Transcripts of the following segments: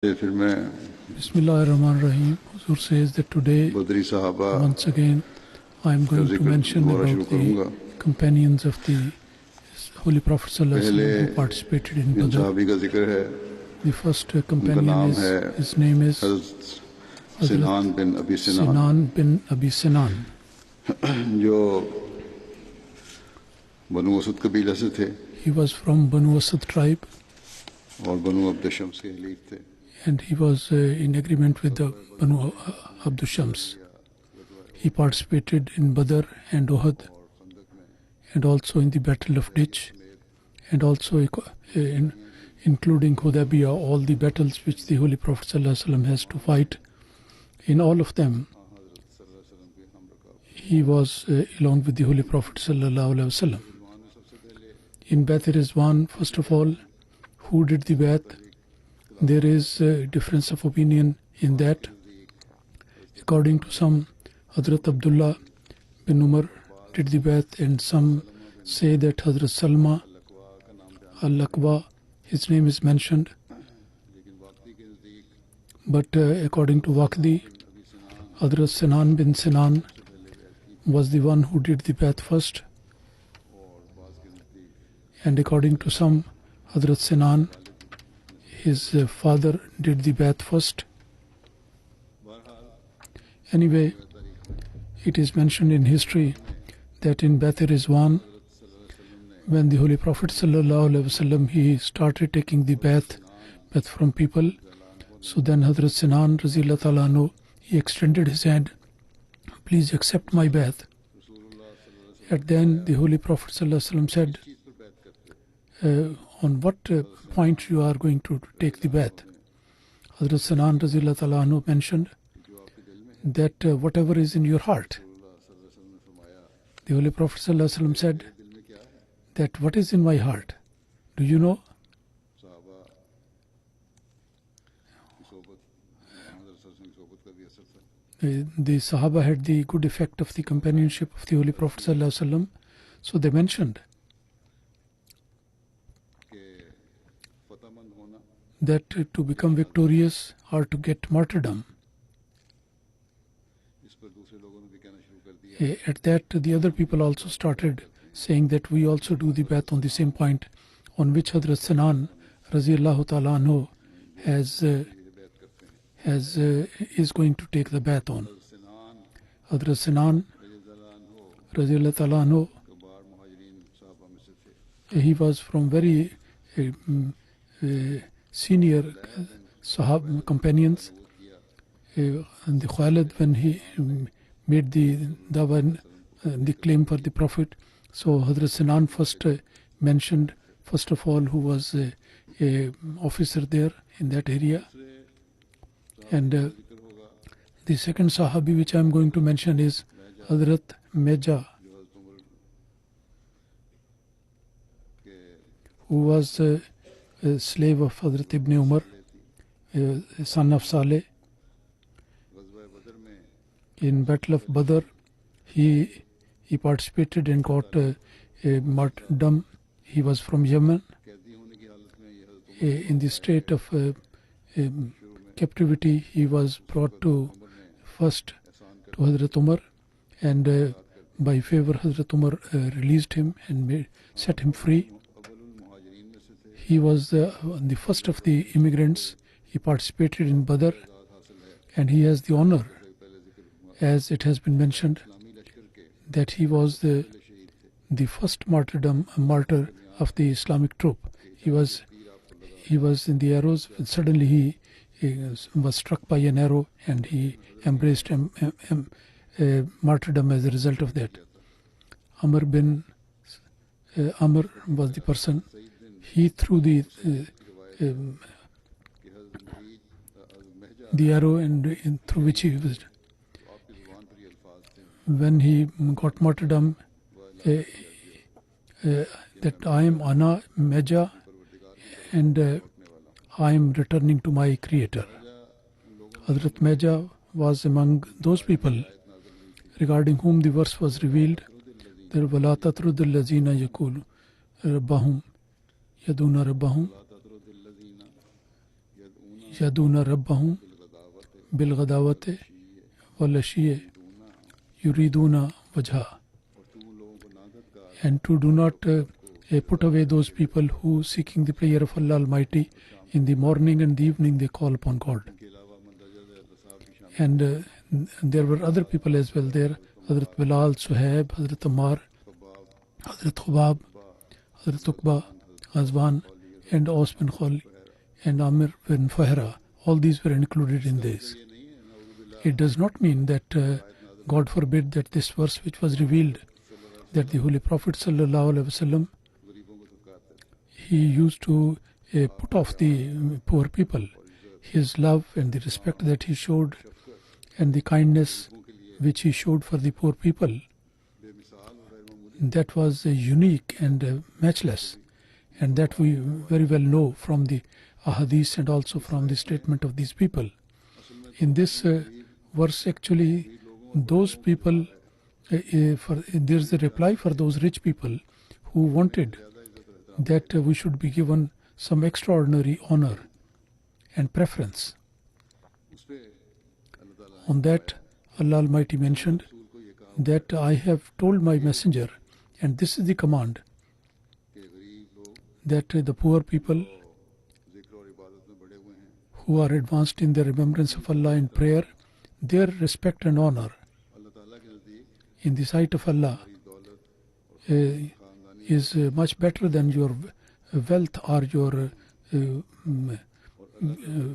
Bismillah ar-Rahman ar-Rahim. Huzur says that today, once again, I am going to mention about the companions of the Holy Prophet ﷺ who participated in Badr. The first companion his name is Hadhrat Sinan bin Abi Sinan. He was from Banu Asad tribe, and he was in agreement with the Banu Abdul Shams. He participated in Badr and Uhud, and also in the Battle of Ditch, and also including Hudaybiyah, all the battles which the Holy Prophet ﷺ has to fight. In all of them, he was along with the Holy Prophet ﷺ. In Baitul Rizwan, first of all, who did the Bai'at? There is a difference of opinion in that. According to some, Hadhrat Abdullah bin Umar did the Bai'at, and some say that Hadhrat Salma al-Aqba, his name is mentioned. But according to Waqdi, Hadhrat Sinan bin Sinan was the one who did the Bai'at first. And according to some, Hadhrat Sinan, his father did the Bai'at first. Anyway, it is mentioned in history that in Baitul Rizwan, when the Holy Prophet ﷺ, he started taking the Bai'at from people, so then Hadhrat Sinan Raziyallahu Ta'ala anhu, he extended his hand, please accept my Bai'at. And then the Holy Prophet ﷺ said, on what point you are going to take the Bai'at? Hadhrat Sinan Raziyallahu Ta'ala anhu mentioned that whatever is in your heart. The Holy Prophet ﷺ said that what is in my heart? Do you know? The Sahaba had the good effect of the companionship of the Holy Prophet ﷺ, so they mentioned that to become victorious or to get martyrdom. At that, the other people also started saying that we also do the Bai'at on the same point, on which Hadhrat Sinan Raziyallahu Ta'ala anhu is going to take the Bai'at on. Hadhrat Sinan Raziyallahu Ta'ala anhu, he was from very senior Sahab companions. And the Khalid, when he made the dawah, the claim for the Prophet, so Hadhrat Sinan first mentioned, first of all, who was a officer there in that area. And the second Sahabi which I am going to mention is Hadhrat Mirza, who was a slave of Hadhrat Ibn Umar, son of Saleh. In Battle of Badr, he participated and got a martyrdom. He was from Yemen. In the state of captivity, he was brought to first to Hadhrat Umar, and by favor Hadhrat Umar released him and set him free. He was the first of the immigrants. He participated in Badr, and he has the honor, as it has been mentioned, that he was the first martyr of the Islamic troop. He was in the arrows. Suddenly he was struck by an arrow, and he embraced martyrdom as a result of that. Amr was the person. He threw the arrow and through which he was. When he got martyrdom, that I am Ana Meja, and I am returning to my Creator. Hadhrat Meja was among those people regarding whom the verse was revealed. There وَلَا تَطْرُدُ الَّذِينَ يَقُولُ رَبَّهُمْ يَدُونَ رَبَّهُمْ yaduna rabbahum bil ghadawati wal ashiyi yuriduna wajha. And to do not put away those people who seeking the prayer of Allah Almighty in the morning and the evening they call upon God. And there were other people as well there. Hadhrat Bilal, Suhaib, Hadhrat Ammar, Hadhrat Khubab, Hadhrat Uqba, Ghazwan, and Aus bin Khali, and Amir bin Fahra. All these were included in this. It does not mean that God forbid that this verse which was revealed, that the Holy Prophet sallallahu alaihi wasallam, he used to put off the poor people. His love and the respect that he showed and the kindness which he showed for the poor people, that was unique and matchless, and that we very well know from the ahadith and also from the statement of these people. In this verse actually those people, there's a reply for those rich people who wanted that we should be given some extraordinary honor and preference. On that, Allah Almighty mentioned that I have told my messenger, and this is the command, that the poor people who are advanced in their remembrance of Allah in prayer, their respect and honor in the sight of Allah is much better than your wealth or your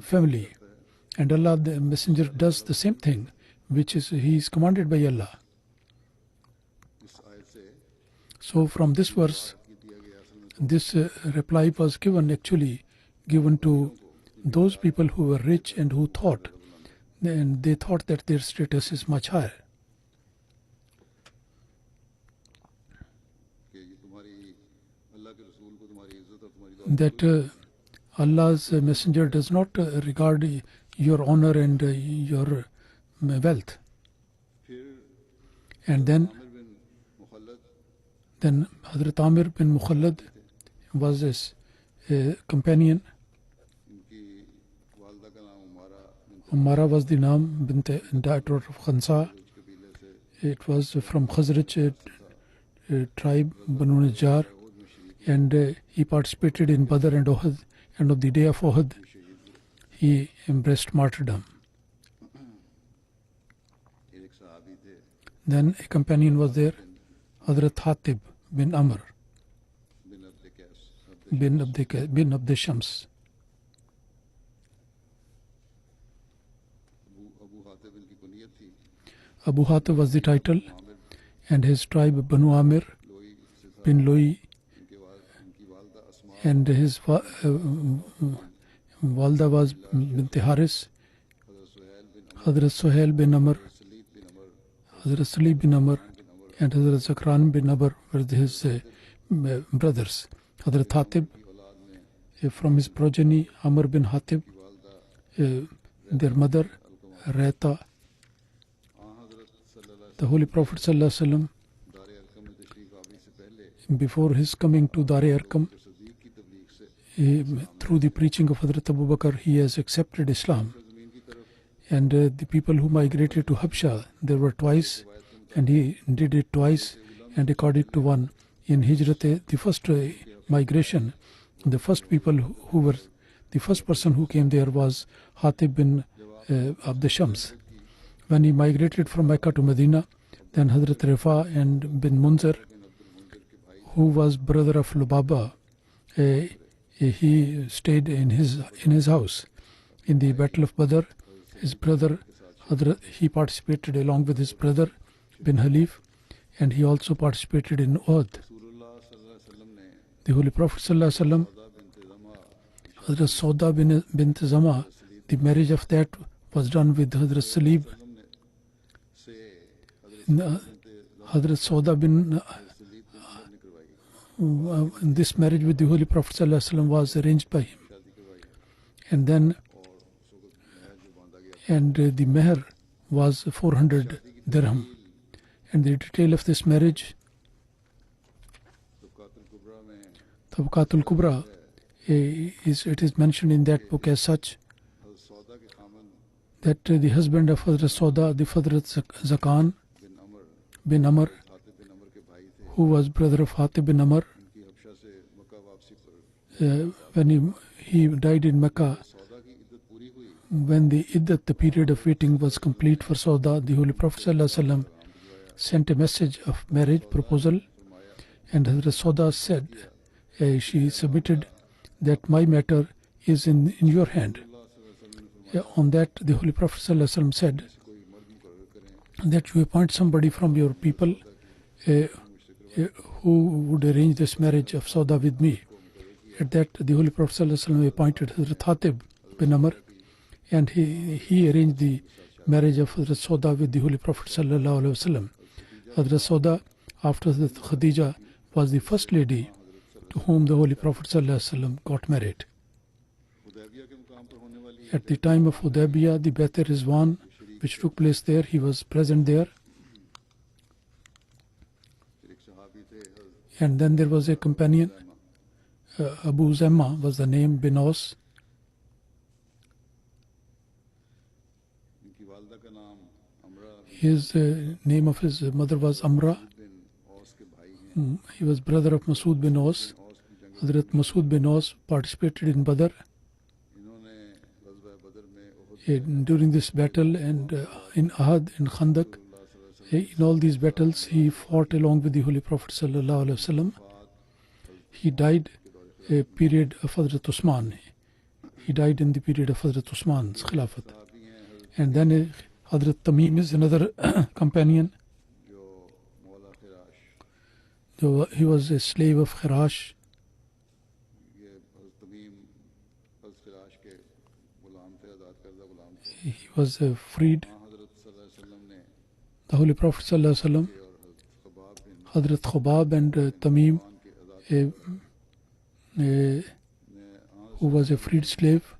family. And Allah, the messenger, does the same thing, which is he is commanded by Allah. So from this verse, this reply was given to those people who were rich and who thought, and they thought that their status is much higher. That Allah's messenger does not regard your honor and your wealth. And then Hadhrat Amir bin Mukhallad was his companion. Ummara was the name, daughter of Khansa. It was from Khazraj tribe, Banu Najjar, and he participated in Badr and Uhud, and on the day of Uhud he embraced martyrdom. Then a companion was there, Hadhrat Hatib bin Amr bin Abd Shams. Abu Hatib was the title, and his tribe Banu Amir bin Loi, and his Walda was bint Haris. Hadhrat Suhail bin Amr, Hadhrat Salih bin Amr, and Hadhrat Zakran bin Amr were his brothers. Hadhrat Hatib, from his progeny, Amr bin Hatib, their mother, Raita. The Holy Prophet ﷺ, before his coming to Dar-e-Arqam, through the preaching of Hadhrat Abu Bakr, he has accepted Islam. And the people who migrated to Habsha, there were twice, and he did it twice, and according to one, in Hijrat, the first migration, the first person who came there was Hatib bin Abd Shams. When he migrated from Mecca to Medina, then Hadhrat Rifa and bin Munzir, who was brother of Lubaba, he stayed in his house. In the Battle of Badr, his brother Hadhrat, he participated along with his brother bin Halif, and he also participated in Uhud. The Holy Prophet ﷺ, Hadhrat Sauda bint Zama, the marriage of that was done with Hadhrat Salib. Hadhrat Sauda bin this marriage with the Holy Prophet ﷺ was arranged by him, and then the meher was 400 dirham, and the detail of this marriage, Tabaqatul Kubra, it is mentioned in that book as such, that the husband of Hadhrat Sauda, the Hadhrat Zakan bin Amr, who was brother of Hatib bin Amr, when he died in Mecca, when the iddat, the period of waiting, was complete for Sauda, the Holy Prophet ﷺ sent a message of marriage proposal, and Hadhrat Sauda said, she submitted that my matter is in your hand. On that, the Holy Prophet ﷺ said that you appoint somebody from your people who would arrange this marriage of Sauda with me. At that, the Holy Prophet ﷺ appointed Hadhrat Hatib bin Amr, and he arranged the marriage of Hadhrat Sauda with the Holy Prophet ﷺ. Hadhrat Sauda, after Hadhrat Khadija, was the first lady to whom the Holy Prophet ﷺ got married. At the time of Hudaybiyah, the Baitul Rizwan, which took place there, he was present there. And then there was a companion, Abu Zamma was the name, bin Aus. His name of his mother was Amra. He was brother of Masood bin Aus. Hadhrat Masood bin Aus participated in Badr. During this battle and in Ahad, in Khandak, in all these battles, he fought along with the Holy Prophet ﷺ. He died a period of Hadhrat Usman. He died in the period of Hadhrat Usman's Khilafat. And then Hadhrat Tamim is another companion. He was a slave of Khirash. He was freed. The Holy Prophet ﷺ, Hadhrat Khubab and Tamim, who was a freed slave,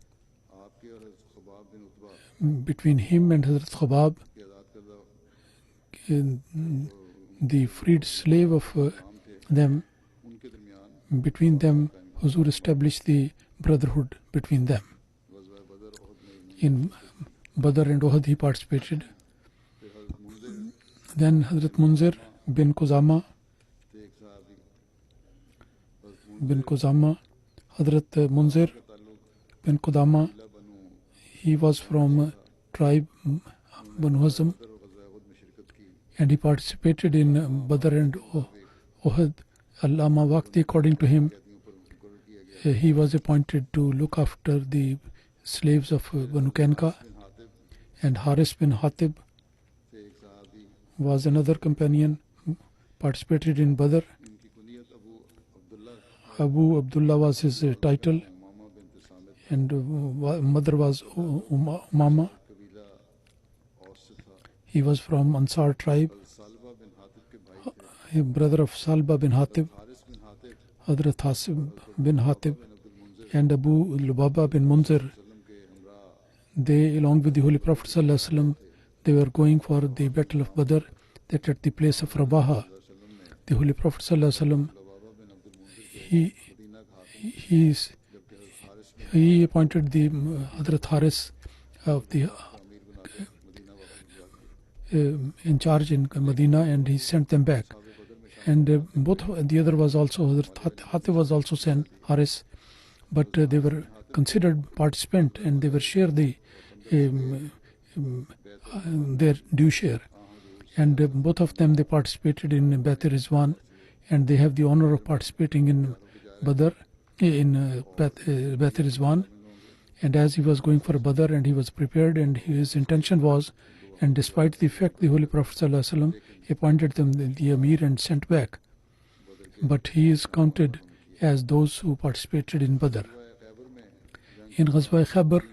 between him and Hadhrat Khubab, the freed slave of them, between them, Huzur established the brotherhood between them. In Badr and Uhud he participated. Then Hadhrat Munzir bin Khuzama, Hadhrat Munzir bin Khudama, he was from tribe Banu Hazm, and he participated in Badr and Uhud. Allama Waqti, according to him, he was appointed to look after the slaves of Banu Kanka, and Haris bin Hatib was another companion, participated in Badr. Abu Abdullah was his title, and mother was Umama. He was from Ansar tribe, brother of Salba bin Hatib, Hadhrat Hasib bin Hatib, and Abu Lubaba bin Munzir. They, along with the Holy Prophet ﷺ, they were going for the battle of Badr, that at the place of Rabaha, the Holy Prophet ﷺ, he appointed the Hadhrat Haris of the in charge in Medina, and he sent them back. And both the other was also Hadhrat Hatib was also sent, Haris, but they were considered participant, and they were share their due share. And both of them, they participated in Baitul Rizwan, and they have the honor of participating in Badr, in Baitul Rizwan. And as he was going for Badr, and he was prepared, and his intention was, and despite the fact the Holy Prophet ﷺ appointed them the Amir and sent back, but he is counted as those who participated in Badr. In Ghazwa Khaybar,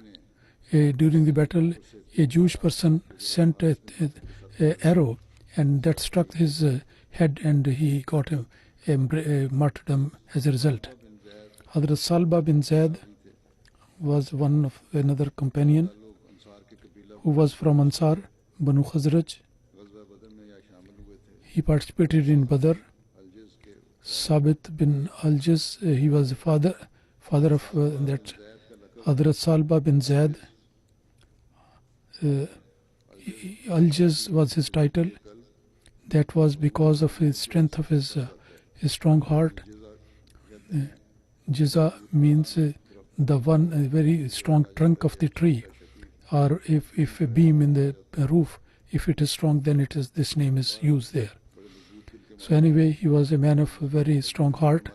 during the battle, a Jewish person sent an arrow, and that struck his head, and he got a martyrdom as a result. Hadhrat Salba bin Zaid was one of another companion who was from Ansar, Banu Khazraj. He participated in Badr. Sabit bin Aljiz, he was the father of that Hadhrat Salba bin Zaid. Al-Jiz was his title. That was because of his strength of his strong heart. Jiza means the one very strong trunk of the tree, or if a beam in the roof, if it is strong, then it is, this name is used there. So anyway, he was a man of a very strong heart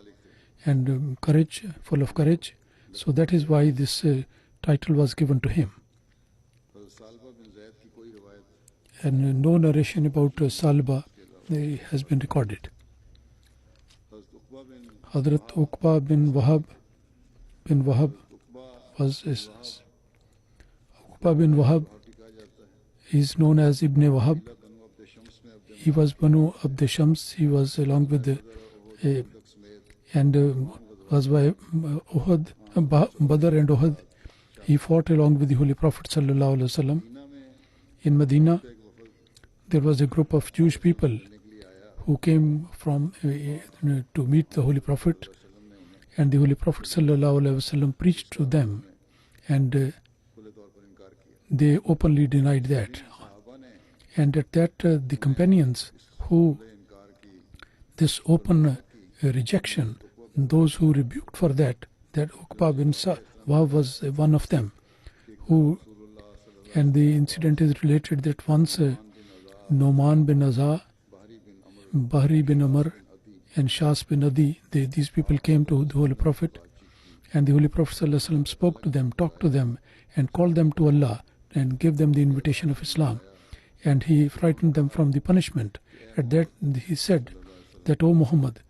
and courage, full of courage. So that is why this title was given to him. And no narration about Salba has been recorded. Hadhrat Uqba bin Wahab was Uqba bin Wahab is known as Ibn Wahab. He was Banu Abd Shams. He was along with the was by Uhud, Badr and Uhud. He fought along with the Holy Prophet sallallahu alaihi wasallam. In Medina, there was a group of Jewish people who came from to meet the Holy Prophet, and the Holy Prophet sallallahu alaihi wasallam preached to them, and they openly denied that. And at that, the companions who this open rejection, those who rebuked for that Uqba bin Wahab was one of them. And the incident is related that once Noman bin Azza, Bahri bin Umar, and Shas bin Adi, these people came to the Holy Prophet, and the Holy Prophet ﷺ spoke to them, talked to them, and called them to Allah, and gave them the invitation of Islam. And he frightened them from the punishment. At that, he said that, "O Muhammad,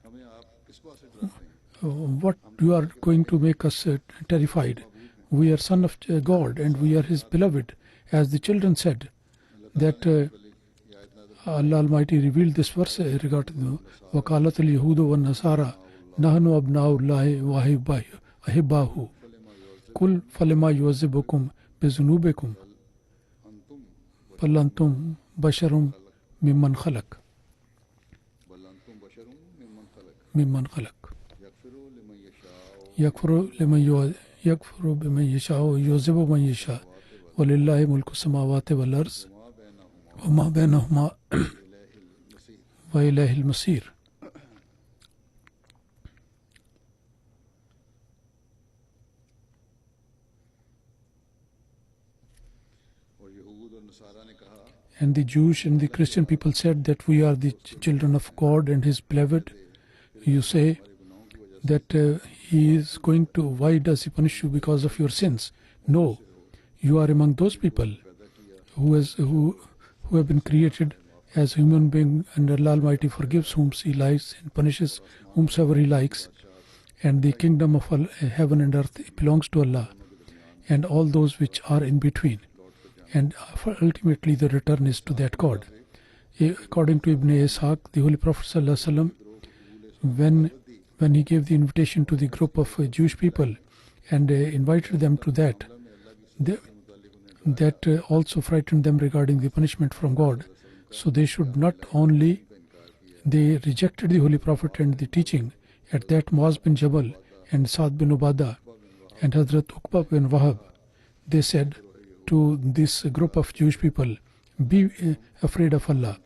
what you are going to make us terrified? We are son of God, and we are His beloved." As the children said, that Allah Almighty revealed this verse regarding وَقَالَتِ الْيَهُودُ وَالنَّصَارَى نَحْنُ أَبْنَاءُ اللَّهِ وَأَحِبَّاؤُهُ قُلْ فَلِمَا يُعَذِّبُكُم بِذُنُوبِكُم بَلْ أَنْتُمْ بَشَرٌ مِمَّنْ خَلَقَ يغفر بمن يشاء ويعذب من يشاء ولله ملك السماوات والأرض وما بينهما وإليه المصير. And the Jewish and the Christian people said that we are the children of God and His beloved. You say that He is going to, why does He punish you because of your sins? No, you are among those people who have been created as human being, and Allah Almighty forgives whom He likes and punishes whomsoever He likes. And the kingdom of heaven and earth belongs to Allah and all those which are in between. And ultimately the return is to that God. According to Ibn Ishaq, the Holy Prophet ﷺ, when he gave the invitation to the group of Jewish people and invited them to that also frightened them regarding the punishment from God. So they should not only, they rejected the Holy Prophet and the teaching. At that, Muaz bin Jabal and Saad bin Ubadah and Hadhrat Uqba bin Wahab, they said to this group of Jewish people, "Be afraid of Allah.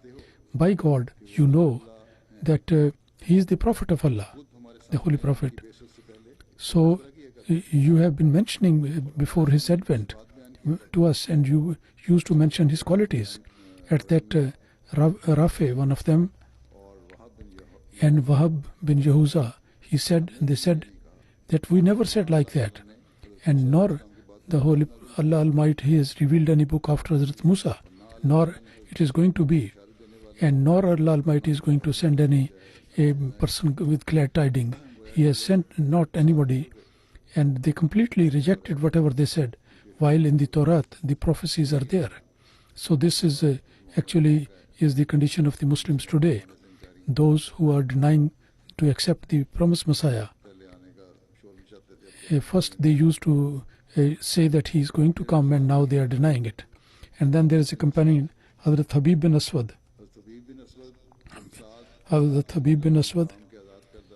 By God, you know that He is the Prophet of Allah, the Holy Prophet. So you have been mentioning before His advent to us, and you used to mention His qualities." At that, Rafi, one of them, and Wahab bin Yahuza, they said that we never said like that, and nor the Holy Allah Almighty has revealed any book after Hadhrat Musa, nor it is going to be, and nor Allah Almighty is going to send a person with glad tidings. He has sent not anybody, and they completely rejected whatever they said, while in the Torah the prophecies are there. So this is actually is the condition of the Muslims today. Those who are denying to accept the promised Messiah, first they used to say that he is going to come, and now they are denying it. And then there is a companion, Hadhrat Habib bin Aswad. Hadhrat Habib bin Aswad,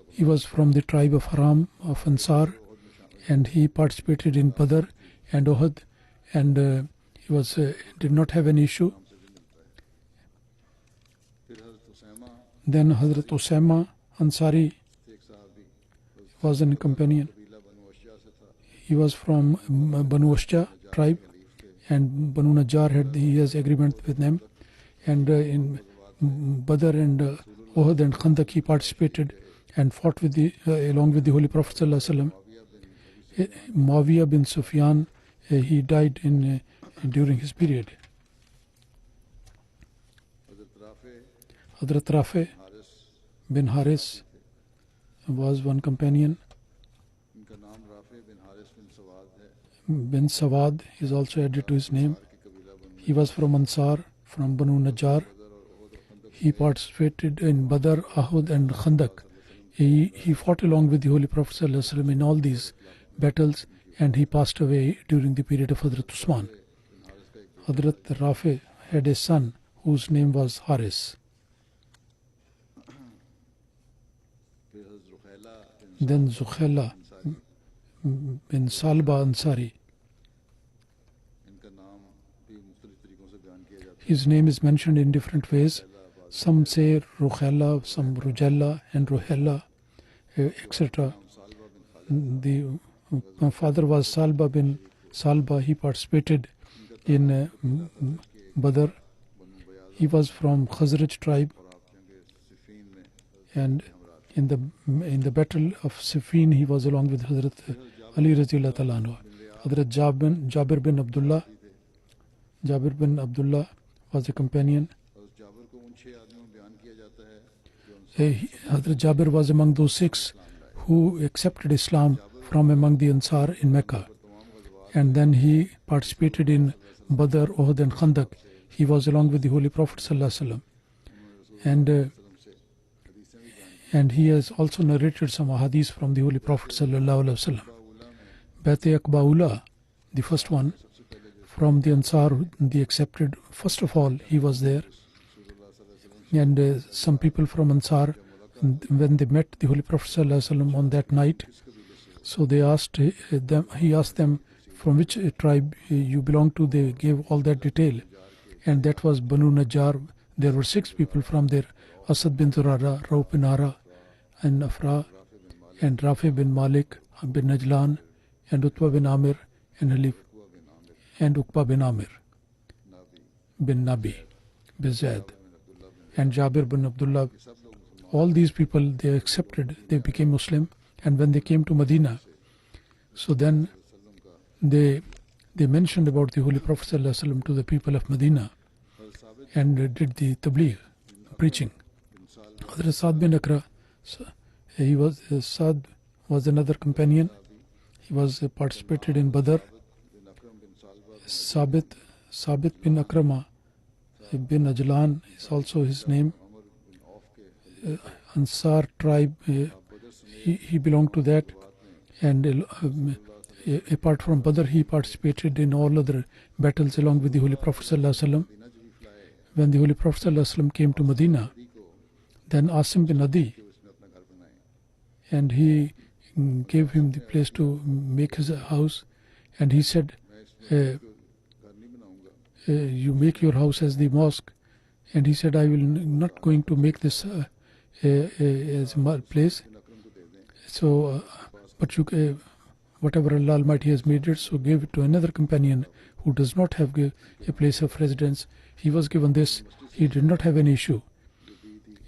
he was from the tribe of Haram of Ansar, and he participated in Badr and Uhud, and He did not have an issue. Then Hadhrat Usama Ansari was a companion. He was from Banu Ashja tribe, and Banu Najjar he has agreement with them. And in Badr and Uhud and Khandak he participated and fought with along with the Holy Prophet ﷺ. Muawiyah bin Sufyan, he died during his period. Hadhrat Rafi bin Haris was one companion. Bin Sawad is also added to his name. He was from Ansar, from Banu Najjar. He participated in Badr, Uhud and Khandak. He fought along with the Holy Prophet ﷺ in all these battles, and he passed away during the period of Hadhrat Usman. Hadhrat Rafi had a son whose name was Haris. Then Zukhayla bin Salba Ansari. His name is mentioned in different ways. Some say Rukhayla, some Rujalla and Ruhella, etc. My father was Salba bin Salba. He participated in Badr. He was from Khazraj tribe, and in the battle of Siffin he was along with Hadhrat Ali Radhiyallahu Ta'ala anhu. Hadhrat Jabir bin Abdullah. Jabir bin Abdullah was a companion. Hadhrat Jabir was among those Sikhs who accepted Islam from among the Ansar in Mecca, and then he participated in Badr, Uhud and Khandak. He was along with the Holy Prophet ﷺ, and he has also narrated some hadiths from the Holy Prophet ﷺ. Baitul Aqba, the first one from the Ansar, the accepted, first of all he was there, and some people from Ansar, when they met the Holy Prophet ﷺ on that night, so they asked them, he asked them from which tribe you belong to. They gave all that detail, and that was Banu Najjar. There were 6 people from there: Asad bin Zurara, Rauf bin Ara, and Afra, and Rafi bin Malik bin Najlan, and Utbah bin Amir, and Halif, and Uqba bin Amir bin Nabi bin Zaid, and Jabir bin Abdullah. All these people, they accepted, they became Muslim, and when they came to Medina, so then they mentioned about the Holy Prophet ﷺ to the people of Medina, and did the tabligh, preaching. Hadhrat Saad bin Akra, Saad was another companion. He was participated in Badr. Sabit bin Akrama bin Ajlan is also his name. Ansar tribe, he belonged to that, and apart from Badr he participated in all other battles along with the Holy Prophet ﷺ. When the Holy Prophet ﷺ came to Medina, then Asim bin Adi, and he gave him the place to make his house, and he said, you make your house as the mosque, and he said, I will not going to make this as a place, so but you whatever Allah Almighty has made it, so give it to another companion who does not have a place of residence. He was given this, he did not have an issue,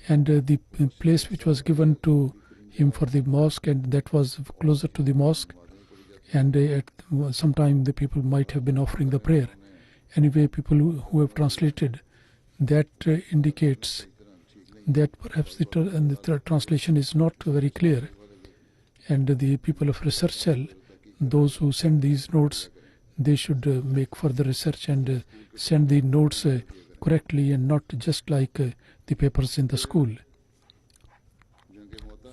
and the place which was given to him for the mosque, and that was closer to the mosque, and at some time the people might have been offering the prayer. Anyway, people who have translated that indicates that perhaps the translation is not very clear, and the people of research cell, those who send these notes, they should make further research and send the notes correctly, and not just like the papers in the school.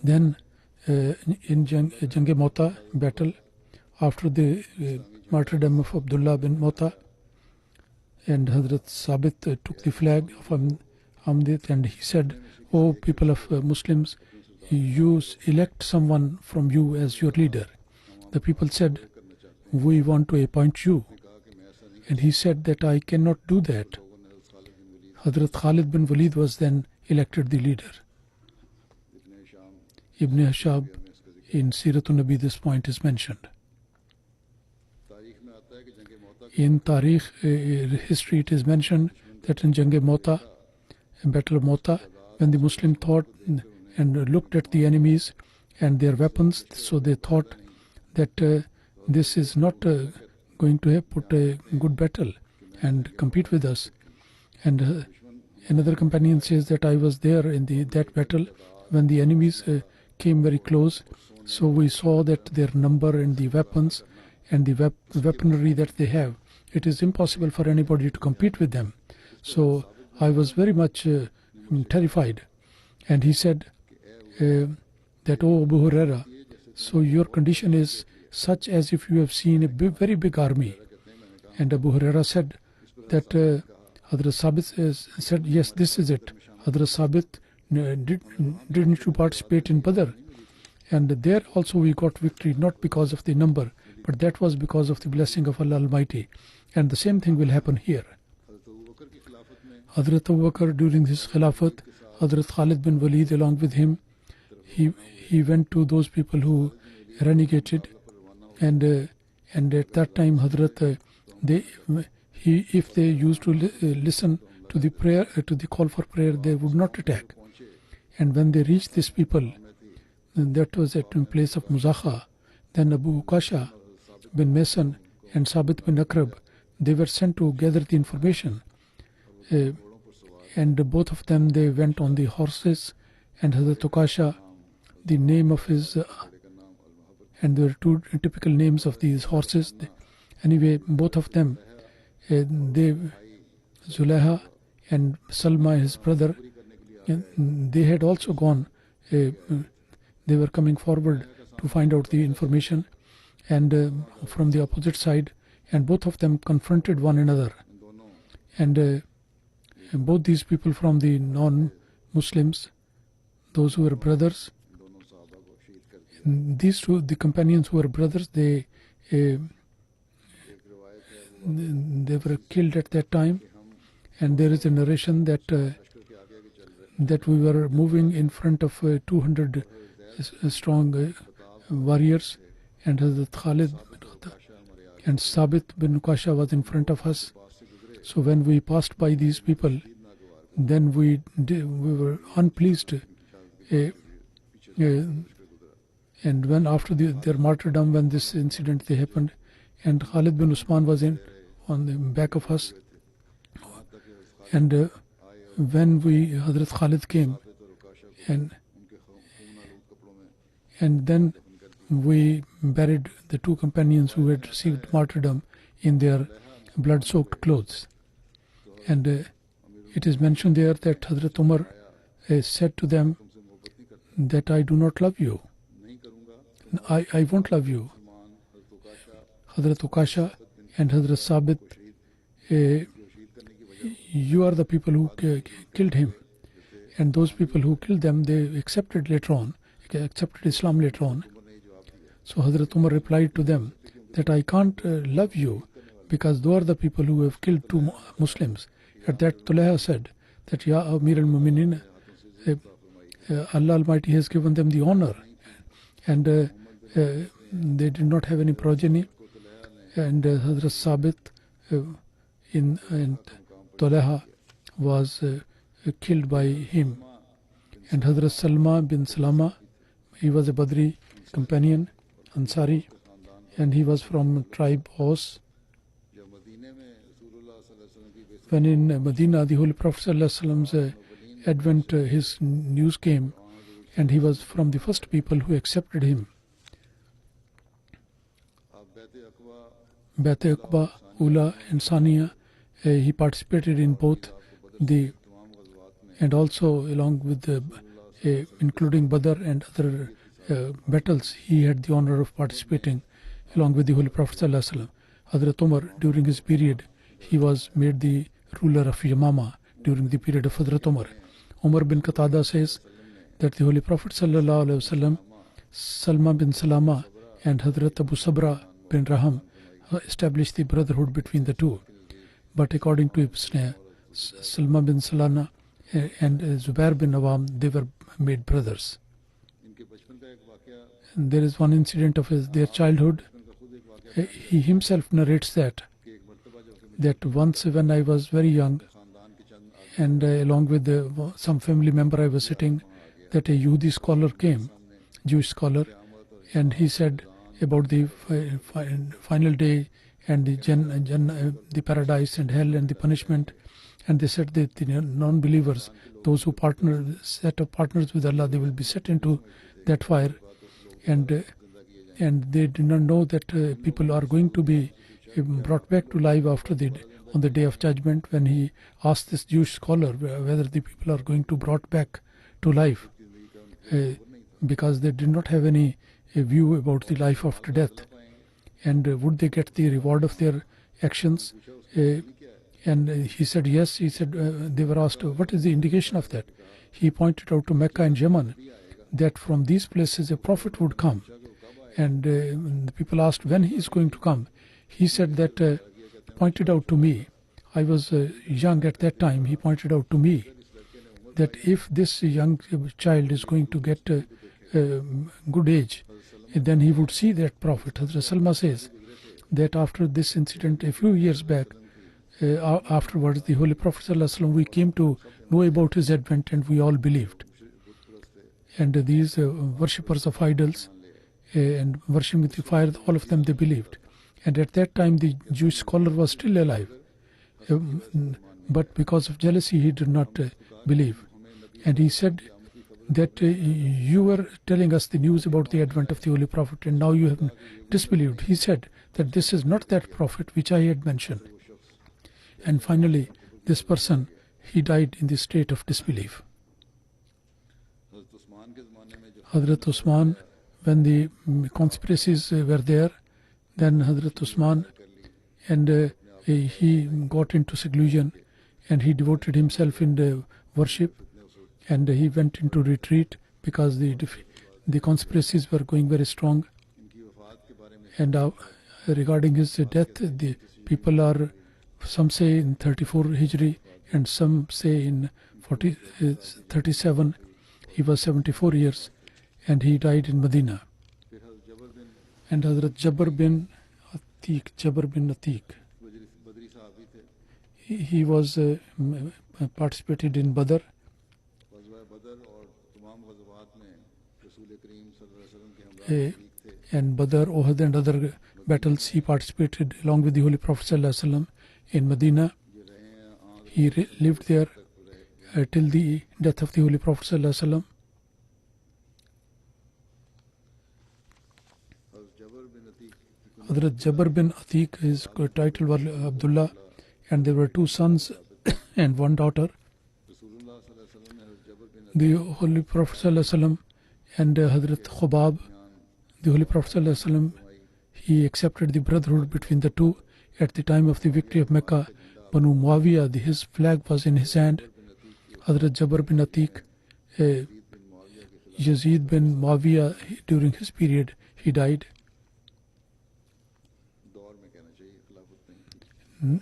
Then in Jang-e Mota battle, after the martyrdom of Abdullah bin Mota, and Hadhrat Sabit took the flag of Ahmadiyya, and he said, "O people of Muslims, you elect someone from you as your leader." The people said, "We want to appoint you." And he said that I cannot do that. Hadhrat Khalid bin Walid was then elected the leader. Ibn Hisham in Siratul Nabi, this point is mentioned. In Tarikh history, it is mentioned that in Jang-e Mota, in Battle of Mota, when the Muslim thought and looked at the enemies and their weapons, so they thought that this is not going to have put a good battle and compete with us. And another companion says that I was there in that battle when the enemies came very close. So we saw that their number and the weapons and the weaponry that they have, it is impossible for anybody to compete with them. So I was very much terrified. And he said that, oh Abu Huraira, so your condition is such as if you have seen a very big army. And Abu Huraira said that Hadhrat Sabit said, yes, this is it. Hadhrat Sabit didn't you participate in Badr? And there also we got victory, not because of the number, but that was because of the blessing of Allah Almighty. And the same thing will happen here. Hadhrat Abu Bakr, during his Khilafat, Hadhrat Khalid bin Walid along with him, he went to those people who renegated, and at that time Hadhrat, if they used to listen to the prayer, to the call for prayer, they would not attack. And when they reached these people, that was at in place of Muzakha, then Abu Ukasha bin Mason and Sabit bin Akrab, they were sent to gather the information. And both of them, they went on the horses, and Hazrat Ukasha, the name of his, and there were two typical names of these horses. Anyway, both of them, they, Zulaiha and Salma, his brother, they had also gone, they were coming forward to find out the information, and from the opposite side, and both of them confronted one another. And both these people from the non-Muslims, those who were brothers, these two, the companions who were brothers, they were killed at that time. And there is a narration that that we were moving in front of 200 strong warriors, and Hazrat Khalid and Sabit bin Ukasha was in front of us. So when we passed by these people, then we were unpleased. And when after their martyrdom, when this incident they happened, and Khalid bin Usman was on the back of us, and when Hazrat Khalid came, and then we buried the two companions who had received martyrdom in their blood-soaked clothes. And it is mentioned there that Hazrat Umar said to them that I do not love you. I won't love you. Hazrat Ukasha and Hazrat Sabit, you are the people who killed him. And those people who killed them, they accepted Islam later on. So Hazrat Umar replied to them that I can't love you because those are the people who have killed two Muslims. At that, Tulaiha said that, Ya Amir al-Mu'minin, Allah Almighty has given them the honor, and they did not have any progeny. And Hazrat Sabit and Tulaiha was killed by him. And Hazrat Salma bin Salama, he was a Badri companion, Ansari, and he was from tribe Aus. When in Medina, the Holy Prophet ﷺ's advent, his news came, and he was from the first people who accepted him. Baitul Aqba, Ula and Saniya, he participated in both and also along with including Badr and other battles, he had the honor of participating along with the Holy Prophet ﷺ. Hadhrat Umar, during his period, he was made the ruler of Yamama during the period of Hadhrat Umar. Umar bin Qatada says that the Holy Prophet ﷺ, Salma bin Salama and Hadhrat Abu Sabra bin Raham established the brotherhood between the two. but according to Ibn Salma bin Salana and Zubair bin Awam, they were made brothers. And there is one incident of their childhood. He himself narrates that once when I was very young, and along with some family member I was sitting, that a Yehudi scholar came, Jewish scholar, and he said about the final day and the paradise and hell and the punishment. And they said that the non-believers, those who set up partners with Allah, they will be set into that fire. And they did not know that people are going to be brought back to life on the day of judgment. When he asked this Jewish scholar whether the people are going to brought back to life, because they did not have any view about the life after death, and would they get the reward of their actions? And he said yes. He said they were asked, what is the indication of that? He pointed out to Mecca and Yemen that from these places a prophet would come. And the people asked when he is going to come. He said that, pointed out to me, I was young at that time, he pointed out to me that if this young child is going to get good age, then he would see that prophet. Hadhrat Salma says that after this incident a few years back, afterwards the Holy Prophet ﷺ, we came to know about his advent and we all believed. And these worshippers of idols and worshiping with the fire, all of them, they believed. And at that time the Jewish scholar was still alive, but because of jealousy he did not believe. And he said that you were telling us the news about the advent of the Holy Prophet and now you have disbelieved. He said that this is not that prophet which I had mentioned. And finally this person, he died in the state of disbelief. Hadhrat Usman, when the conspiracies were there, then Hadhrat Usman, and he got into seclusion and he devoted himself in the worship, and he went into retreat because the conspiracies were going very strong. And regarding his death, the people are, some say in 34 Hijri and some say in 37. He was 74 years and he died in Medina. And Hazrat Jabr bin Atiq, he was participated in Badr. And Badr, Uhud and other battles he participated along with the Holy Prophet ﷺ in Medina. He lived there till the death of the Holy Prophet ﷺ. Hadhrat Jabr bin Atiq, his title was Abdullah, and there were 2 sons and 1 daughter. The Holy Prophet ﷺ and Hadhrat Khubab, the Holy Prophet ﷺ, he accepted the brotherhood between the two. At the time of the victory of Mecca, Banu Muawiyah, his flag was in his hand. Hadhrat Jabr bin Atiq, Yazid bin Muawiyah, during his period, he died.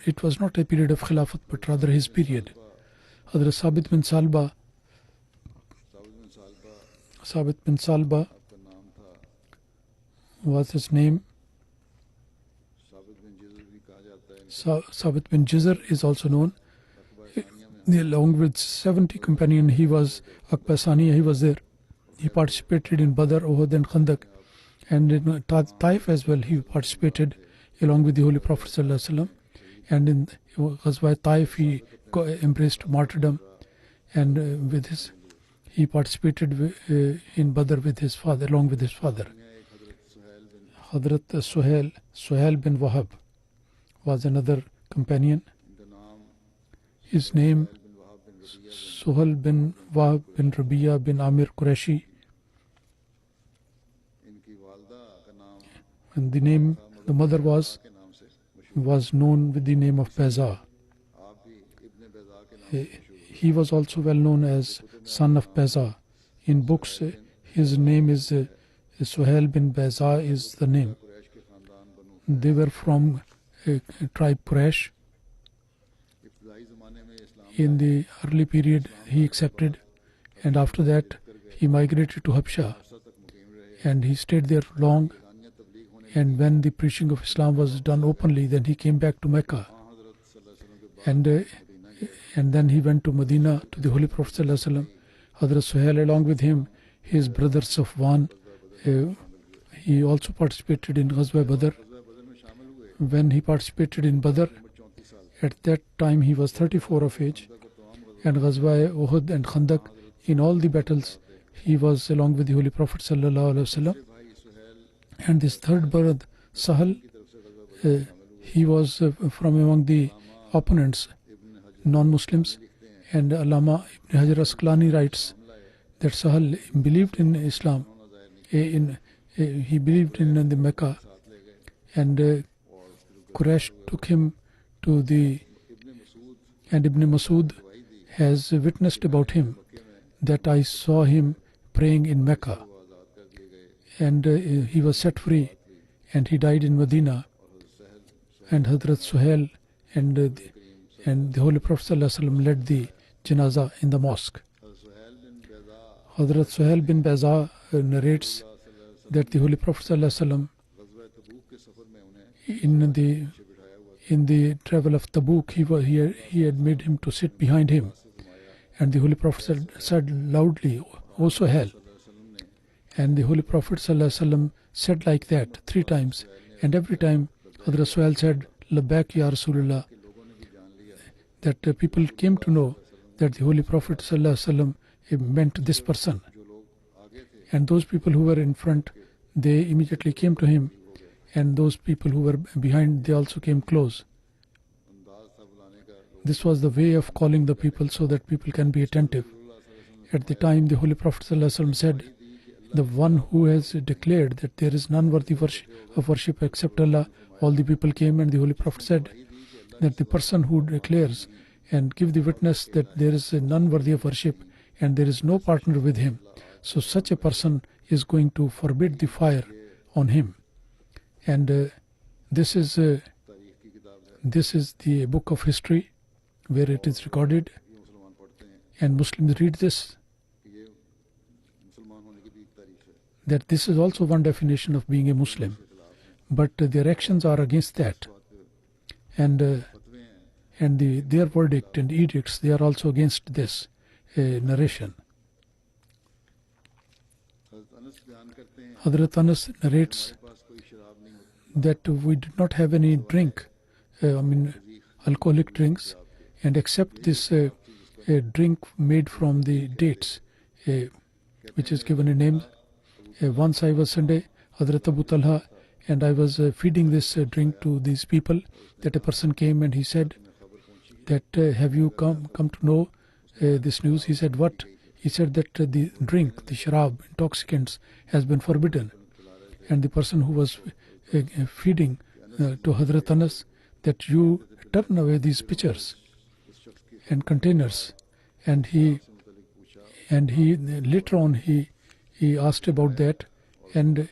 It was not a period of Khilafat, but rather his period. Hadhrat Sabit bin Salba was his name. Sabit bin Jizr is also known. Along with 70 companions, he was Akbasaniya, he was there. He participated in Badr, Uhud and Khandak, and in Taif as well he participated along with the Holy Prophet ﷺ. And in Ghazwa Taif he embraced martyrdom, and he participated in Badr with his father, along with his father. Hadhrat Suhail bin Wahab was another companion. His name Suhail bin Wahab bin Rabi'a bin Amir Quraishi, and the mother was known with the name of Baiza. He was also well known as son of Baiza. In books his name is Suhail bin Baiza is the name. They were from tribe Quraysh. In the early period, he accepted, and after that, he migrated to Habsha, and he stayed there long. And when the preaching of Islam was done openly, then he came back to Mecca, and then he went to Medina to the Holy Prophet ﷺ. Hadhrat Suhail, along with him, his brother Safwan, he also participated in Ghazwa Badr. When he participated in Badr, at that time he was 34 of age, and Ghazwa Uhud and Khandak, in all the battles, he was along with the Holy Prophet ﷺ. And this third brother, Sahal, he was from among the opponents, non-Muslims, and Allama Ibn Hajar Asqalani writes that Sahal believed in Islam, he believed in the Mecca, and Quraysh took him to and Ibn Masud has witnessed about him that I saw him praying in Mecca, and he was set free, and he died in Medina. And Hadhrat Suhail and the Holy Prophet ﷺ led the janazah in the mosque. Hadhrat Suhail bin Baza narrates that the Holy Prophet ﷺ, in the travel of Tabuk, he had made him to sit behind him, and the Holy Prophet said loudly, "O Suhail." And the Holy Prophet ﷺ said like that 3 times, and every time Hadhrat Suhail said, "Labbaik ya Rasulullah," that people came to know that the Holy Prophet ﷺ meant this person. And those people who were in front, they immediately came to him, and those people who were behind, they also came close. This was the way of calling the people so that people can be attentive. At the time, the Holy Prophet ﷺ said, "The one who has declared that there is none worthy of worship except Allah," all the people came, and the Holy Prophet said that the person who declares and give the witness that there is none worthy of worship and there is no partner with him, so such a person is going to forbid the fire on him. And this is the book of history where it is recorded, and Muslims read this, that this is also one definition of being a Muslim, but their actions are against that, and their verdict and edicts, they are also against this narration. Hadhrat Anas narrates that we did not have any drink, alcoholic drinks, and except this drink made from the dates, which is given a name. Once I was Sunday, Hadhrat Abu Talha, and I was feeding this drink to these people, that a person came and he said that, "Have you come to know this news?" He said, "What?" He said that the drink, the sharab, intoxicants, has been forbidden. And the person who was feeding to Hadhrat Anas, that you turn away these pitchers and containers. And he later on he asked about that, and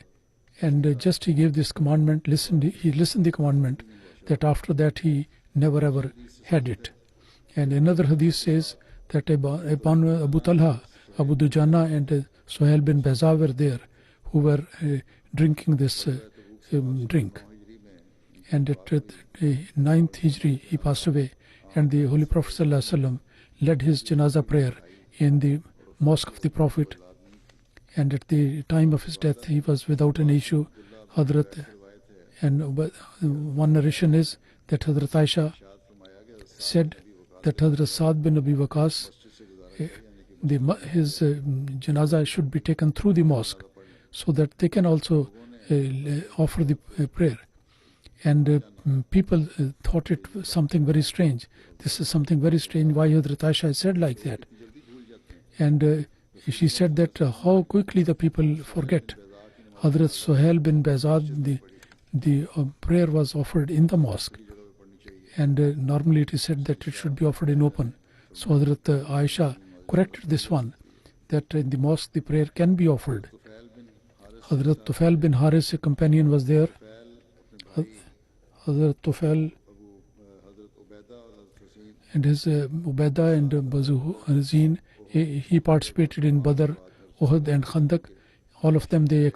just he gave this commandment, he listened the commandment, that after that he never ever had it. And another hadith says that Abu Talha, Abu Dujana and Suhail bin Baza were there, who were drinking this drink. And at 9th Hijri he passed away, and the Holy Prophet ﷺ led his janazah prayer in the mosque of the Prophet, and at the time of his death he was without an issue. Hadhrat, and one narration is that Hadhrat Aisha said that Hadhrat Saad bin Abi Waqas, his janazah should be taken through the mosque, so that they can also offer the prayer. And people thought it something very strange. This is something very strange, why Hadhrat Aisha said like that. And she said that how quickly the people forget. Hadhrat Suhail bin Bazad, the prayer was offered in the mosque, and normally it is said that it should be offered in open. So Hadhrat Aisha corrected this one, that in the mosque the prayer can be offered. Hadhrat Tufail bin Haris, a companion, was there. Hadhrat Tufail and his Ubaidah and Bazu Hazin, he participated in Badr, Uhud and Khandak. All of them they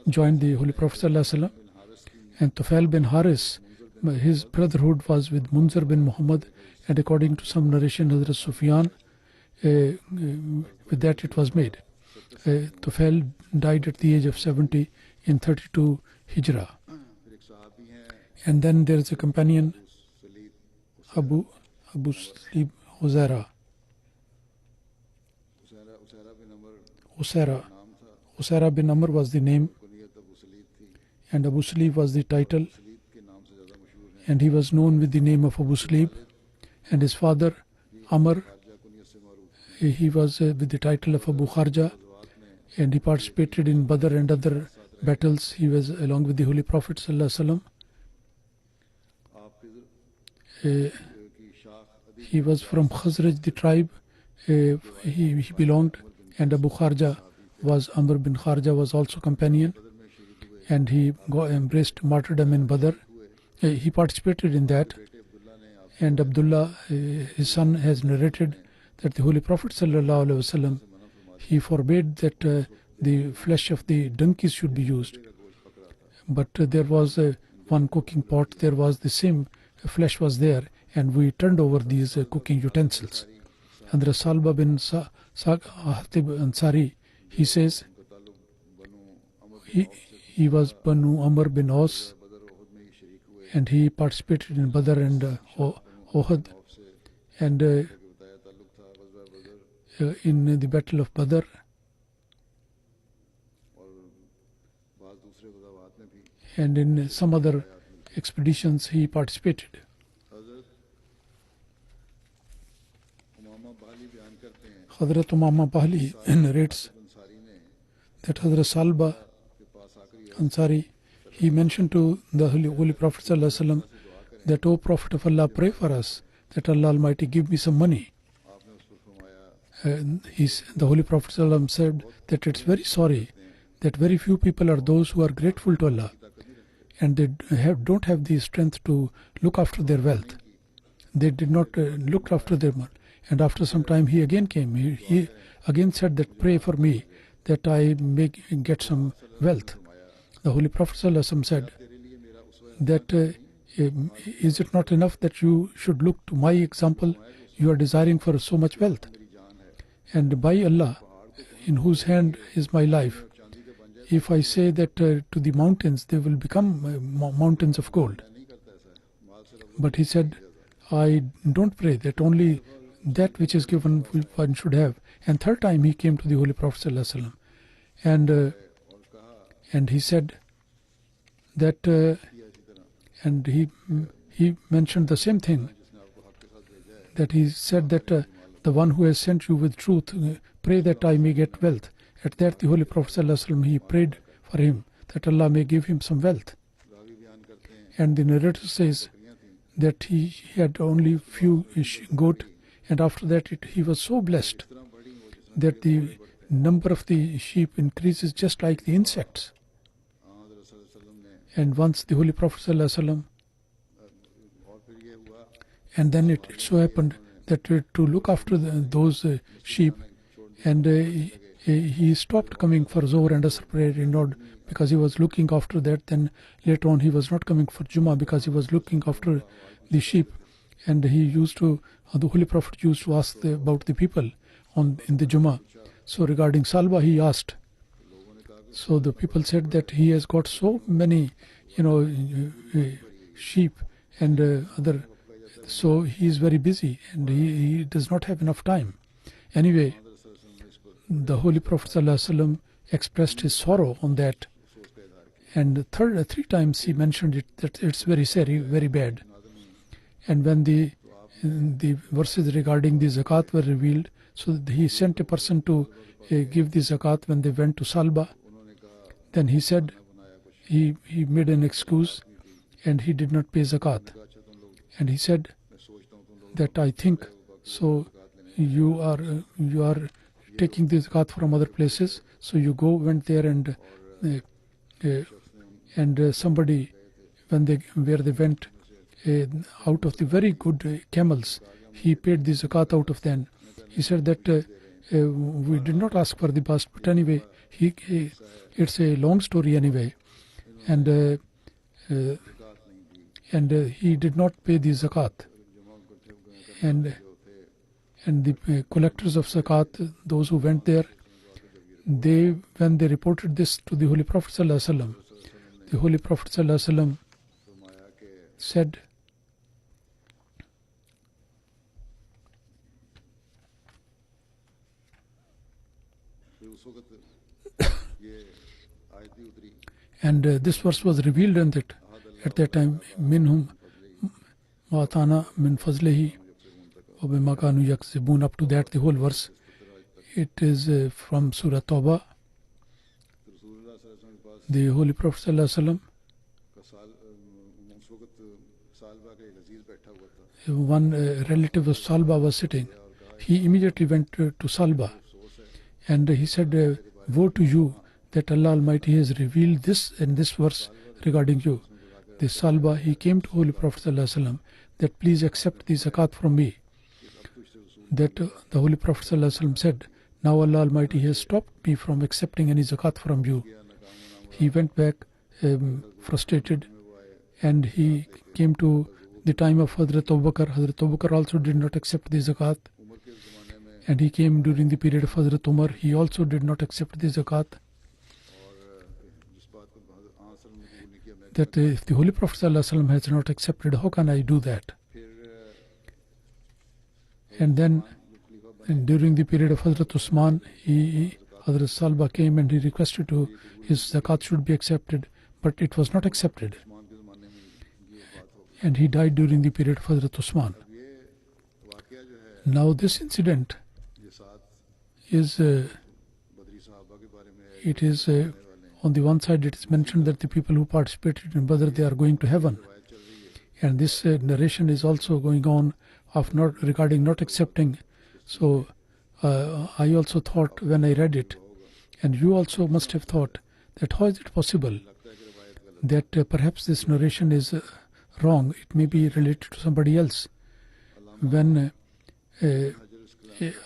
joined the Holy Prophet ﷺ. And Tufail bin Haris, his brotherhood was with Munzir bin Muhammad, and according to some narration Hadhrat Sufyan, with that it was made. Tufail died at the age of 70 in 32 Hijrah. And then there is a companion, Abu Slib Uzaira. Usaira bin Amr was the name, and Abu Slib was the title, and he was known with the name of Abu Slib. And his father, Amr, he was with the title of Abu Kharja, and he participated in Badr and other battles. He was along with the Holy Prophet ﷺ. He was from Khazraj, the tribe he belonged, and Abu Kharja was Amr bin Kharja was also companion, and he embraced martyrdom in Badr. He participated in that, and Abdullah, his son, has narrated that the Holy Prophet ﷺ, he forbade that the flesh of the donkeys should be used, but there was one cooking pot, there was the same flesh was there, and we turned over these cooking utensils. And Salba bin Hatib Ansari, he says he was Banu Amr bin Aus, and he participated in Badr and Uhud, and in the battle of Badr, and in some other expeditions he participated. Hadhrat Umama Bahli narrates that Hadhrat Salba Ansari, he mentioned to the Holy Prophet ﷺ that, O Prophet of Allah, pray for us that Allah Almighty give me some money. The Holy Prophet ﷺ said that it's very sorry that very few people are those who are grateful to Allah, and they don't have the strength to look after their wealth. They did not look after their money. And after some time he again came. He again said that pray for me that I may get some wealth. The Holy Prophet ﷺ said that is it not enough that you should look to my example? You are desiring for so much wealth. And by Allah, in whose hand is my life, if I say that to the mountains, they will become mountains of gold. But he said, I don't pray that only that which is given one should have. And third time he came to the Holy Prophet ﷺ, and he said that and he mentioned the same thing, that he said that the one who has sent you with truth, pray that I may get wealth. At that the Holy Prophet ﷺ, he prayed for him that Allah may give him some wealth. And the narrator says that he had only few goat, and after that he was so blessed that the number of the sheep increases just like the insects. And once the Holy Prophet ﷺ, and then it so happened that to look after those sheep, and he stopped coming for Zohar and Asr prayer in order, because he was looking after that. Then later on he was not coming for Jummah because he was looking after the sheep, and he used to, the Holy Prophet used to ask about the people in the Jummah. So regarding Salba he asked. So the people said that he has got so many sheep and other, so he is very busy and he does not have enough time. Anyway, the Holy Prophet ﷺ expressed his sorrow on that, and three times he mentioned it, that it's very sorry, very bad. And when the verses regarding the zakat were revealed, so he sent a person to give the zakat when they went to Salba. Then he said he made an excuse and he did not pay zakat. And he said that I think so you are taking the zakat from other places, so you went there and somebody where they went, out of the very good camels. He paid the zakat out of them. He said that we did not ask for the bust, but anyway, it's a long story anyway. And he did not pay the zakat. And the collectors of zakat, those who went there, when they reported this to the Holy Prophet ﷺ, the Holy Prophet ﷺ said, and this verse was revealed at that time, minhum ma'atana min fazlihi wa bima kanu yakzibun, up to that, the whole verse. It is from Surah Tawbah. The Holy Prophet ﷺ, one relative of Salba was sitting. He immediately went to Salba, and he said, woe to you that Allah Almighty has revealed this in this verse regarding you. The Salba, he came to Holy Prophet ﷺ that please accept the zakat from me. That the Holy Prophet ﷺ said, now Allah Almighty has stopped me from accepting any zakat from you. He went back frustrated, and he came to the time of Hadhrat Abu Bakr. Hadhrat Abu Bakr also did not accept the zakat. And he came during the period of Hadhrat Umar. He also did not accept the zakat. That if the Holy Prophet ﷺ has not accepted, how can I do that? And then during the period of Hadhrat Usman, Hadhrat Salba came and he requested to his zakat should be accepted, but it was not accepted. And he died during the period of Hadhrat Usman. Now this incident is, on the one side it is mentioned that the people who participated in Badr, they are going to heaven. And this narration is also going on of regarding not accepting. So I also thought when I read it, and you also must have thought, that how is it possible that perhaps this narration is wrong? It may be related to somebody else. When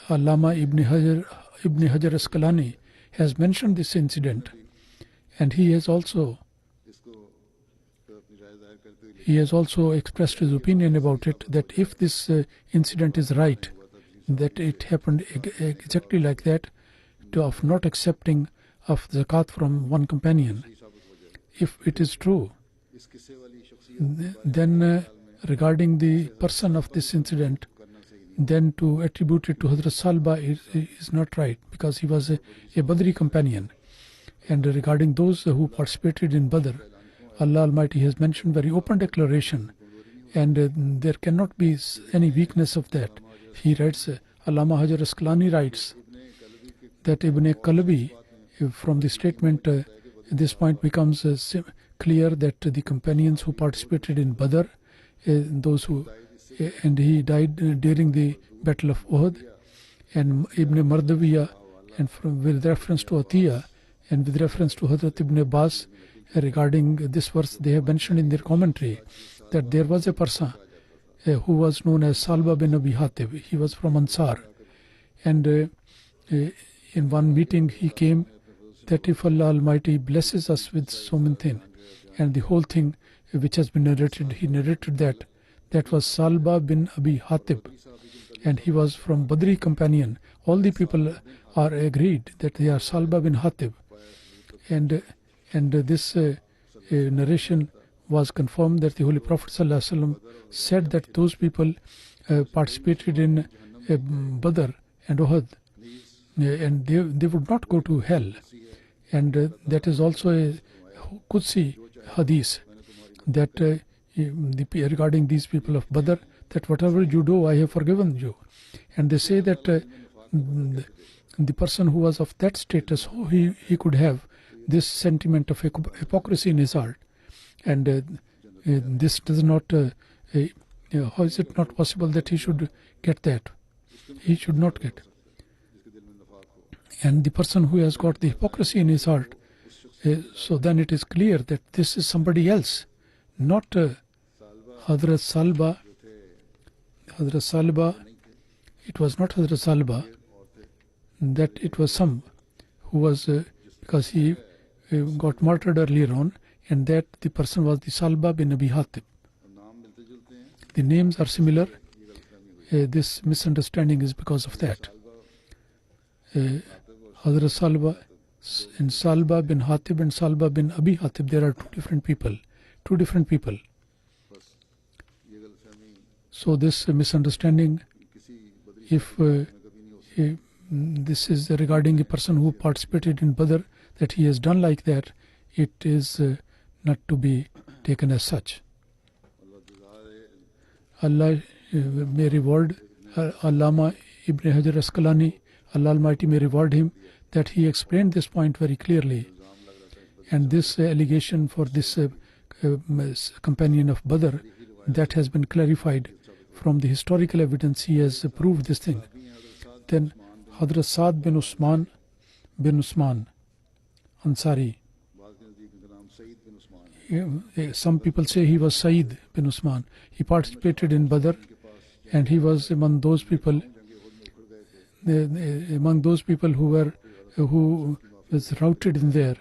Allama Ibn Hajar Asqalani has mentioned this incident, and he has also expressed his opinion about it, that if this incident is right, that it happened exactly like that, of not accepting of zakat from one companion. If it is true, then regarding the person of this incident, then to attribute it to Hadhrat Salba is not right, because he was a Badri companion. And regarding those who participated in Badr, Allah Almighty has mentioned very open declaration, and there cannot be any weakness of that. He writes, Allama Hajar Asqalani writes that Ibn Qalbi, from the statement, this point becomes clear that the companions who participated in Badr, and he died during the Battle of Uhud, and Ibn Mardawiya, and with reference to Atiyah, and with reference to Hadhrat Ibn Abbas, regarding this verse, they have mentioned in their commentary that there was a person who was known as Salba bin Abi Hatib. He was from Ansar, and in one meeting he came that if Allah Almighty blesses us with so many things, and the whole thing which has been narrated, he narrated that was Salba bin Abi Hatib, and he was from Badri companion. All the people are agreed that they are Salba bin Hatib, and this narration was confirmed that the Holy Prophet ﷺ said that those people participated in Badr and Uhud, and they would not go to hell. And that is also a Qudsi hadith, that regarding these people of Badr, that whatever you do, I have forgiven you. And they say that the person who was of that status, he could have this sentiment of hypocrisy in his heart. And this does not, how is it not possible that he should get that? He should not get. And the person who has got the hypocrisy in his heart, so then it is clear that this is somebody else, not Hadhrat Salba, it was not Hadhrat Salba, that it was some who was, because he got martyred earlier on, and that the person was the Salba bin Abi Hatib. The names are similar. This misunderstanding is because of that. Hadhrat Salba and Salba bin Hatib and Salba bin Abi Hatib, there are two different people. So this misunderstanding, if this is regarding a person who participated in Badr, that he has done like that, it is not to be taken as such. Allah may reward Allama Ibn Hajar Asqalani, Allah Almighty may reward him, that he explained this point very clearly. And this allegation for this companion of Badr, that has been clarified from the historical evidence. He has proved this thing. Then Hadhrat Saad bin Usman Ansari. Some people say he was Saeed bin Usman. He participated in Badr, and he was among those people who was routed in there.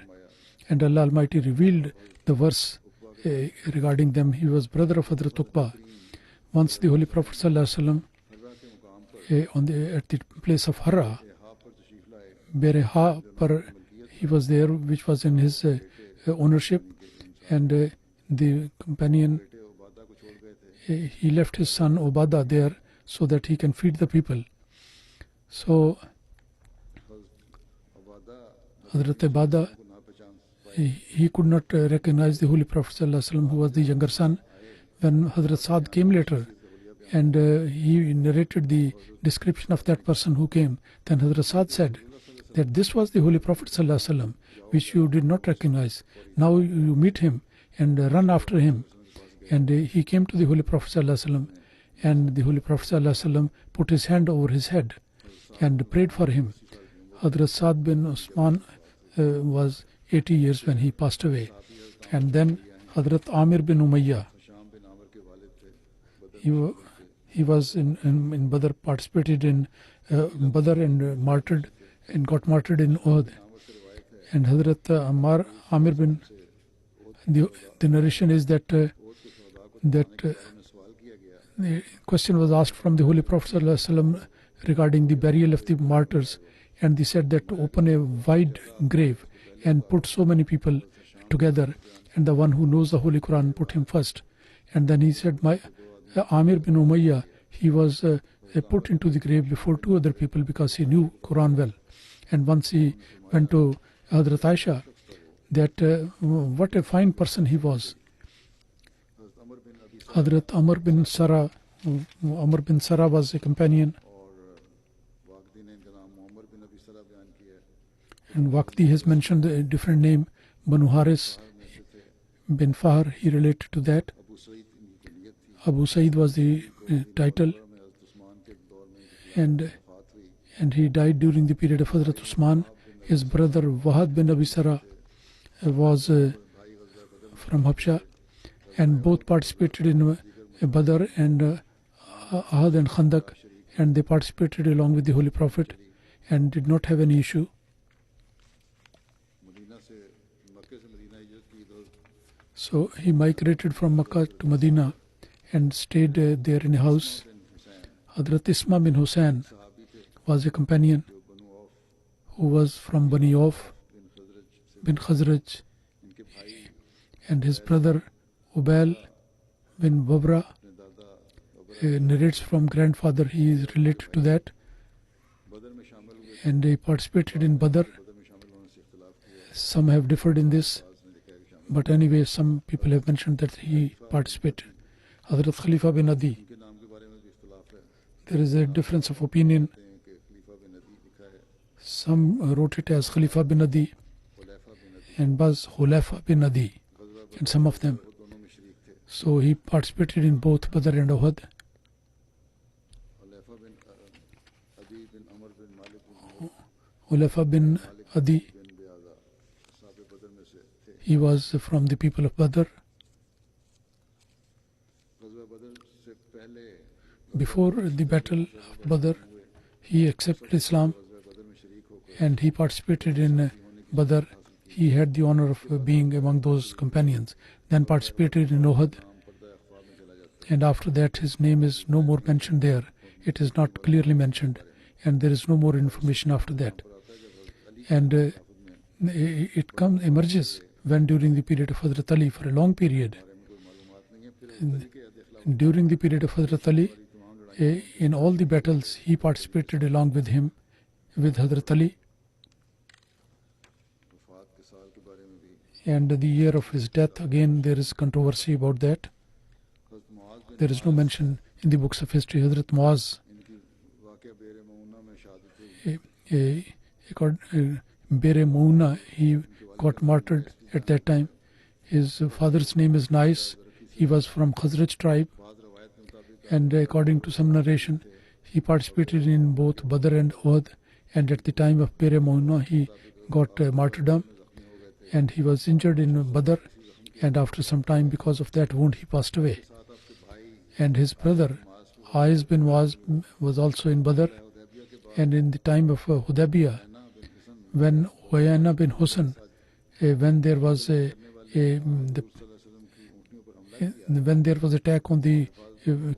And Allah Almighty revealed the verse regarding them. He was brother of Hadhrat Uqba. Once the Holy Prophet ﷺ, at the place of Harra, Bereha par, he was there, which was in his ownership, and the companion, he left his son Obada there so that he can feed the people. So Hadhrat Obada, he could not recognize the Holy Prophet ﷺ, who was the younger son. When Hadhrat Saad came later, and he narrated the description of that person who came, then Hadhrat Saad said that this was the Holy Prophet ﷺ, which you did not recognize. Now you meet him and run after him. And he came to the Holy Prophet ﷺ, and the Holy Prophet ﷺ put his hand over his head and prayed for him. Hadhrat Saad bin Usman was 80 years when he passed away. And then Hadhrat Amir bin Umayyah, he was in Badr, participated in Badr and martyred, and got martyred in Uhud. And Hadhrat Amir bin, the narration is that the question was asked from the Holy Prophet ﷺ regarding the burial of the martyrs, and they said that to open a wide grave and put so many people together, and the one who knows the Holy Quran, put him first. And then he said, Amir bin Umayyah, he was put into the grave before two other people because he knew Quran well. And once he went to Hadhrat Aisha, that what a fine person he was. Hadhrat Amr bin Sara was a companion, and Waqti has mentioned a different name, Banu Haris bin Fahr, he related to that. Abu Said was the title, and he died during the period of Hadhrat Usman. His brother Wahad bin Abi Sara was from Habsha, and both participated in Badr and Ahad and Khandak, and they participated along with the Holy Prophet and did not have any issue. So he migrated from Makkah to Medina and stayed there in a house. Hadhrat Isma bin Hussain was a companion who was from Bani Auf bin Khazraj, and his brother Ubail bin Babra narrates from grandfather, he is related to that, and he participated in Badr. Some have differed in this, but anyway, some people have mentioned that he participated. Hadhrat Khalifa bin Adi, there is a difference of opinion. Some wrote it as Khalifa bin Adi and was Khulafa bin Adi, and some of them. So he participated in both Badr and Uhud. Khulafa bin Adi, he was from the people of Badr. before the battle of Badr, he accepted Islam and he participated in Badr. He had the honor of being among those companions. Then participated in Uhud, and after that his name is no more mentioned there. It is not clearly mentioned, and there is no more information after that. And it emerges when during the period of Hadhrat Ali, for a long period. During the period of Hadhrat Ali, in all the battles he participated along with him, with Hadhrat Ali. And the year of his death, again there is controversy about that. There is no mention in the books of history. Hadhrat Muaz, Bere Mouna, he got martyred at that time. His father's name is Nais. He was from Khazraj tribe, and according to some narration, he participated in both Badr and Uhud, and at the time of Bere Mouna he got martyrdom, and he was injured in Badr, and after some time because of that wound he passed away. And his brother Aiz bin Muaz was also in Badr, and in the time of Hudaybiyah, when Uyayna bin Husn, when there was when there was attack on the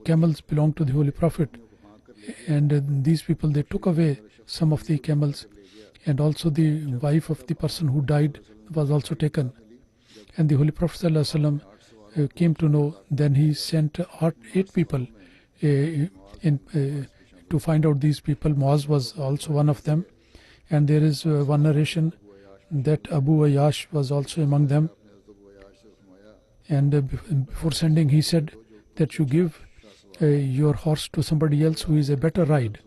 camels belonged to the Holy Prophet, and these people, they took away some of the camels, and also the wife of the person who died was also taken. And the Holy Prophet ﷺ came to know. Then he sent 8 people to find out these people. Muaz was also one of them, and there is one narration that Abu Ayyash was also among them. And before sending, he said that you give your horse to somebody else who is a better ride.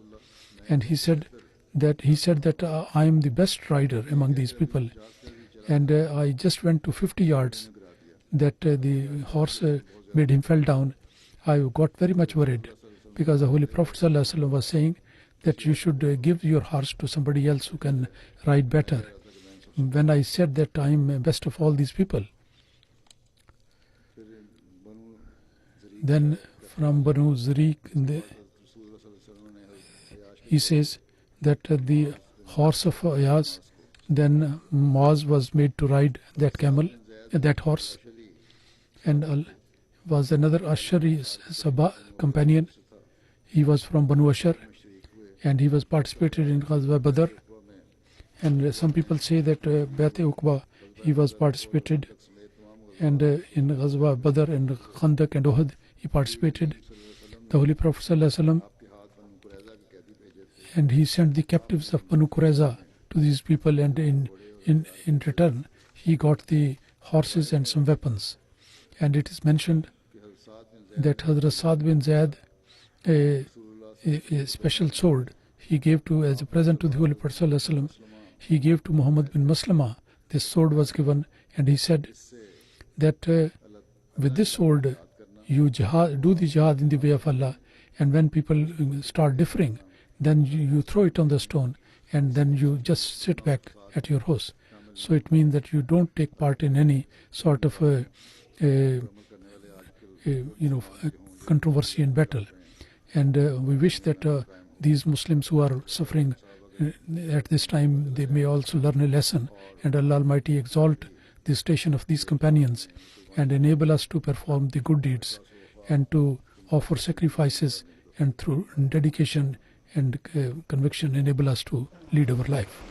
And he said that I am the best rider among these people. And I just went to 50 yards that the horse made him fell down. I got very much worried because the Holy Prophet ﷺ was saying that you should give your horse to somebody else who can ride better. When I said that I am best of all these people, then from Banu Zariq, he says that the horse of Ayaz, then Muaz was made to ride that camel, that horse, and was another Ashari Sabah companion. He was from Banu Ashar, and he was participated in Ghazwa Badr. And some people say that Bayat Uqba, he was participated, and in Ghazwa Badr and Khandak and Uhud he participated. The Holy Prophet ﷺ, and he sent the captives of Banu Qurayza to these people, and in return he got the horses and some weapons. And it is mentioned that Hadhrat Saad bin Zaid, a special sword he gave to as a present to the Holy Prophet ﷺ. He gave to Muhammad bin Maslama. This sword was given, and he said that with this sword you do the jihad in the way of Allah, and when people start differing, then you throw it on the stone, and then you just sit back at your horse. So it means that you don't take part in any sort of controversy and battle. And we wish that these Muslims who are suffering at this time, they may also learn a lesson, and Allah Almighty exalt the station of these companions and enable us to perform the good deeds and to offer sacrifices, and through dedication and conviction enable us to lead our life.